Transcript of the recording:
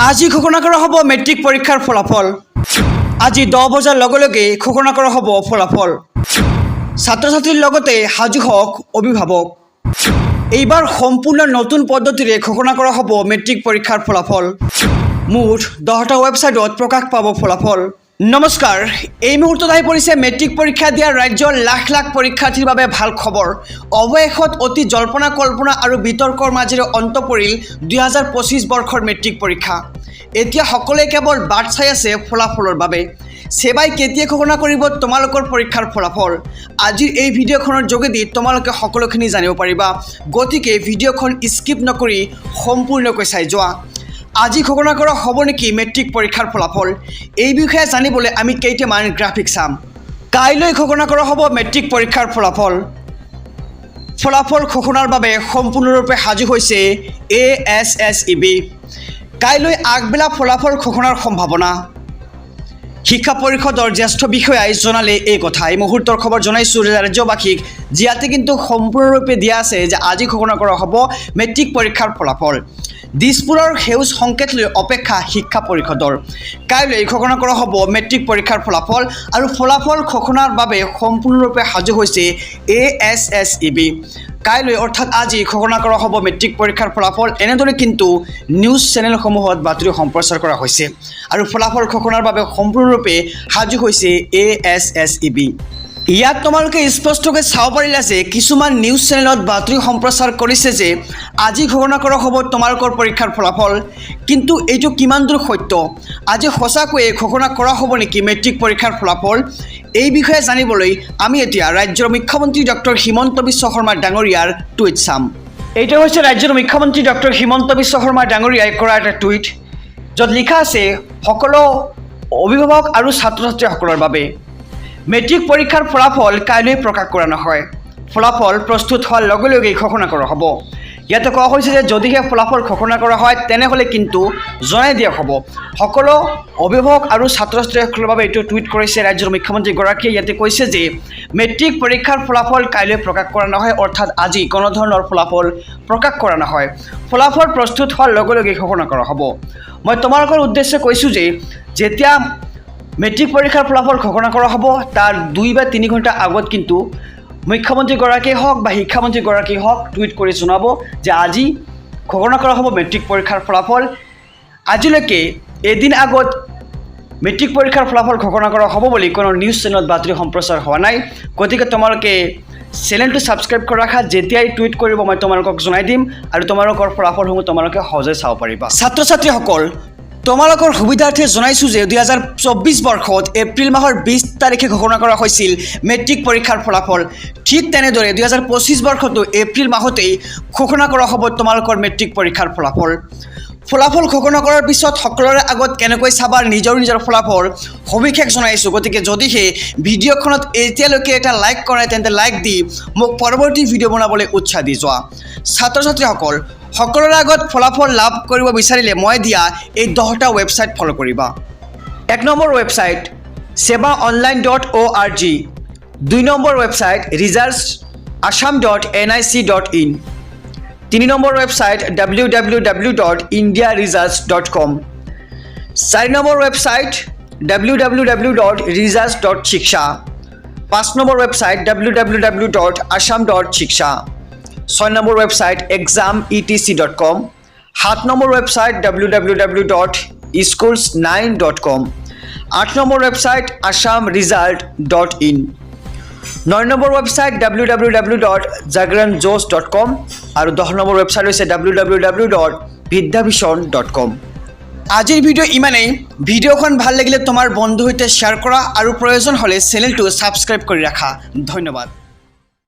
আজি ঘোষণা কৰা হ'ব মেট্ৰিক পৰীক্ষাৰ ফলাফল। আজি 10 বজাৰ লগে লগে ঘোষণা কৰা হ'ব ফলাফল। ছাত্ৰ ছাত্ৰীৰ লগতে সাজু হওক অভিভাৱক। এইবাৰ সম্পূৰ্ণ নতুন পদ্ধতিৰে ঘোষণা কৰা হ'ব মেট্ৰিক পৰীক্ষাৰ ফলাফল। মুঠ 10টা ৱেবছাইটত প্ৰকাশ পাব ফলাফল। নমস্কাৰ, এই মুহূৰ্তত আহি পৰিছে মেট্ৰিক পৰীক্ষা দিয়া ৰাজ্যৰ লাখ লাখ পৰীক্ষাৰ্থীৰ বাবে ভাল খবৰ। অৱশেষত অতি জল্পনা কল্পনা আৰু বিতৰ্কৰ মাজেৰে অন্ত পৰিল 2025 বৰ্ষৰ মেট্ৰিক পৰীক্ষা। এতিয়া সকলোৱে কেৱল বাট চাই আছে ফলাফলৰ বাবে। সেৱাই কেতিয়া ঘোষণা কৰিব তোমালোকৰ পৰীক্ষাৰ ফলাফল? আজিৰ এই ভিডিঅ'খনৰ যোগেদি তোমালোকে সকলোখিনি জানিব পাৰিবা। গতিকে ভিডিঅ'খন স্কিপ নকৰি সম্পূৰ্ণকৈ চাই যোৱা। আজি ঘোষণা কৰা হ'ব নেকি মেট্ৰিক পৰীক্ষাৰ ফলাফল? এই বিষয়ে জানিবলৈ আমি কেইটামান গ্ৰাফিক চাম। কাইলৈ ঘোষণা কৰা হ'ব মেট্ৰিক পৰীক্ষাৰ ফলাফল। ফলাফল ঘোষণাৰ বাবে সম্পূৰ্ণৰূপে সাজু হৈছে ASSEB। কাইলৈ আগবেলা ফলাফল ঘোষণাৰ সম্ভাৱনা। শিক্ষা পৰিষদৰ জ্যেষ্ঠ বিষয়াই জনালে এই কথা। এই মুহূৰ্তৰ খবৰ জনাইছোঁ ৰাজ্যবাসীক, যিয়াতে কিন্তু সম্পূৰ্ণৰূপে দিয়া আছে যে আজি ঘোষণা কৰা হ'ব মেট্ৰিক পৰীক্ষাৰ ফলাফল। দিছপুৰৰ সেউজ সংকেত লৈ অপেক্ষা শিক্ষা পৰিষদৰ। কাইলৈ ঘোষণা কৰা হ'ব মেট্ৰিক পৰীক্ষাৰ ফলাফল আৰু ফলাফল ঘোষণাৰ বাবে সম্পূৰ্ণৰূপে সাজু হৈছে ASSEB। কাইলৈ অৰ্থাৎ আজি ঘোষণা কৰা হ'ব মেট্ৰিক পৰীক্ষাৰ ফলাফল। এনেদৰে কিন্তু নিউজ চেনেলসমূহত বাতৰি সম্প্ৰচাৰ কৰা হৈছে আৰু ফলাফল ঘোষণাৰ বাবে সম্পূৰ্ণৰূপে সাজু হৈছে ASSEB। ইয়াত তোমালোকে স্পষ্টকৈ চাব পাৰিলা যে কিছুমান নিউজ চেনেলত বাতৰি সম্প্ৰচাৰ কৰিছে যে আজি ঘোষণা কৰা হ'ব তোমালোকৰ পৰীক্ষাৰ ফলাফল, কিন্তু এইটো কিমান দূৰ সত্য? আজি সঁচাকৈয়ে ঘোষণা কৰা হ'ব নেকি মেট্ৰিক পৰীক্ষাৰ ফলাফল? এই বিষয়ে জানিবলৈ আমি এতিয়া ৰাজ্যৰ মুখ্যমন্ত্ৰী ডক্টৰ হিমন্ত বিশ্ব শৰ্মা ডাঙৰীয়াৰ টুইট চাম। এইটো হৈছে ৰাজ্যৰ মুখ্যমন্ত্ৰী ডক্টৰ হিমন্ত বিশ্ব শৰ্মা ডাঙৰীয়াই কৰা এটা টুইট, য'ত লিখা আছে সকলো অভিভাৱক আৰু ছাত্ৰ ছাত্ৰীসকলৰ বাবে মেট্ৰিক পৰীক্ষাৰ ফলাফল কাইলৈ প্ৰকাশ কৰা নহয়। ফলাফল প্ৰস্তুত হোৱাৰ লগে লগেই ঘোষণা কৰা হ'ব। ইয়াতে কোৱা হৈছে যে যদিহে ফলাফল ঘোষণা কৰা হয় তেনেহ'লে কিন্তু জনাই দিয়া হ'ব। সকলো অভিভাৱক আৰু ছাত্ৰ ছাত্ৰীসকলৰ বাবে এইটো টুইট কৰিছে ৰাজ্যৰ মুখ্যমন্ত্ৰীগৰাকীয়ে। ইয়াতে কৈছে যে মেট্ৰিক পৰীক্ষাৰ ফলাফল কাইলৈ প্ৰকাশ কৰা নহয়, অৰ্থাৎ আজি কোনো ধৰণৰ ফলাফল প্ৰকাশ কৰা নহয়। ফলাফল প্ৰস্তুত হোৱাৰ লগে লগেই ঘোষণা কৰা হ'ব। মই তোমালোকৰ উদ্দেশ্যে কৈছোঁ যে যেতিয়া মেট্ৰিক পৰীক্ষাৰ ফলাফল ঘোষণা কৰা হ'ব তাৰ 2 বা 3 ঘণ্টা আগত কিন্তু মুখ্যমন্ত্ৰীগৰাকীয়ে হওক বা শিক্ষামন্ত্ৰীগৰাকীয়ে হওক টুইট কৰি জনাব যে আজি ঘোষণা কৰা হ'ব মেট্ৰিক পৰীক্ষাৰ ফলাফল। আজিলৈকে এদিন আগত মেট্ৰিক পৰীক্ষাৰ ফলাফল ঘোষণা কৰা হ'ব বুলি কোনো নিউজ চেনেলত বাতৰি সম্প্ৰচাৰ হোৱা নাই। গতিকে তোমালোকে চেনেলটো ছাবস্ক্ৰাইব কৰি ৰাখা। যেতিয়াই টুইট কৰিব মই তোমালোকক জনাই দিম আৰু তোমালোকৰ ফলাফলসমূহ তোমালোকে সহজে চাব পাৰিবা। ছাত্ৰ ছাত্ৰীসকল, তোমালোকৰ সুবিধাৰ্থে জনাইছোঁ যে 2024 বৰ্ষত এপ্ৰিল মাহৰ 20 তাৰিখে ঘোষণা কৰা হৈছিল মেট্ৰিক পৰীক্ষাৰ ফলাফল। ঠিক তেনেদৰে 2025 বৰ্ষতো এপ্ৰিল মাহতেই ঘোষণা কৰা হ'ব তোমালোকৰ মেট্ৰিক পৰীক্ষাৰ ফলাফল। ফলাফল ঘোষণা কৰাৰ পিছত সকলোৰে আগত কেনেকৈ চাবা নিজৰ ফলাফল সবিশেষ জনাইছোঁ। গতিকে যদিহে ভিডিঅ'খনত এতিয়ালৈকে এটা লাইক কৰা তেন্তে লাইক দি মোক পৰৱৰ্তী ভিডিঅ' বনাবলৈ উৎসাহ দি যোৱা। ছাত্ৰ ছাত্ৰীসকল, সকলোৰে আগত ফলাফল লাভ কৰিব বিচাৰিলে মই দিয়া এই 10টা ৱেবছাইট ফ'ল' কৰিবা। 1 number website sebaonline.org, 2 number website resultsassam.nic.in, 3 number website www.indiaresults.com, 4 number website www.results.shiksha, 5 number website www.assam.shiksha, 6 number website exam.etc.com, 7 number website www.schools9.com, 8 number website assamresult.in, 9 number website www.jagranjosh.com আৰু 10 নম্বৰ ৱেবছাইট হৈছে www.vidyabhishon.com। আজিৰ video' ইমানেই। ভিডিঅ'খন ভাল লাগিলে তোমাৰ বন্ধুৰ সৈতে share কৰা আৰু প্ৰয়োজন হ'লে চেনেলটো ছাবস্ক্ৰাইব কৰি ৰাখা। ধন্যবাদ।